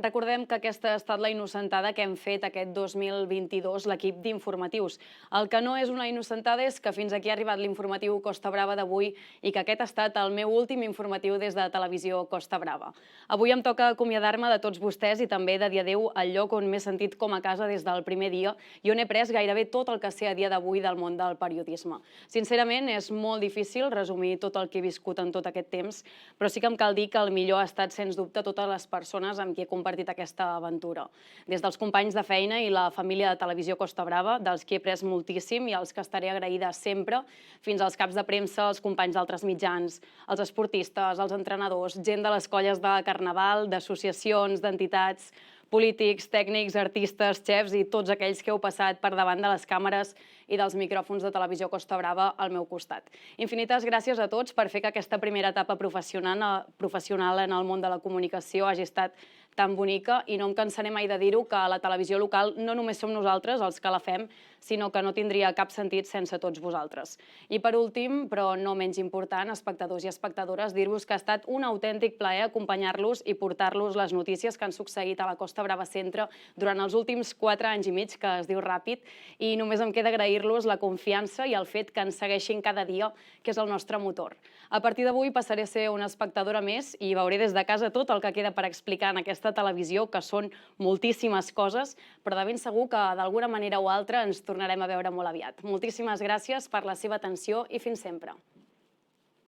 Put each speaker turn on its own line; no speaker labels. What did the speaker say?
Recordem que aquesta ha estat la innocentada que hem fet aquest 2022 l'equip d'informatius. El que no és una innocentada és que fins aquí ha arribat l'informatiu Costa Brava d'avui i que aquest ha estat el meu últim informatiu des de Televisió Costa Brava. Avui em toca acomiadar-me de tots vostès i també de dir adéu al lloc on m'he sentit com a casa des del primer dia i on he pres gairebé tot el que sé a dia d'avui del món del periodisme. Sincerament, és molt difícil resumir tot el que he viscut en tot aquest temps, però sí que em cal dir que el millor ha estat, sens dubte, totes les persones amb qui he compartit aquesta aventura. Des dels companys de feina i la família de Televisió Costa Brava, dels qui he pres moltíssim i als que estaré agraïda sempre, fins als caps de premsa, els companys d'altres mitjans, els esportistes, els entrenadors, gent de les colles de carnaval, d'associacions, d'entitats, polítics, tècnics, artistes, xefs i tots aquells que heu passat per davant de les càmeres i dels micròfons de Televisió Costa Brava al meu costat. Infinites gràcies a tots per fer que aquesta primera etapa professional en el món de la comunicació hagi estat tan bonica i no em cansaré mai de dir-ho que la televisió local no només som nosaltres els que la fem, sinó que no tindria cap sentit sense tots vosaltres. I per últim, però no menys important, espectadors i espectadores, dir-vos que ha estat un autèntic plaer acompanyar-los i portar-los les notícies que han succeït a la Costa Brava Centre durant els últims 4 anys i mig, que es diu ràpid, i només em queda agrair-los la confiança i el fet que ens segueixin cada dia, que és el nostre motor. A partir d'avui passaré a ser una espectadora més i veuré des de casa tot el que queda per explicar en aquesta televisió, que són moltíssimes coses, però de ben segur que d'alguna manera o altra ens tornarem a veure molt aviat. Moltíssimes gràcies per la seva atenció i fins sempre.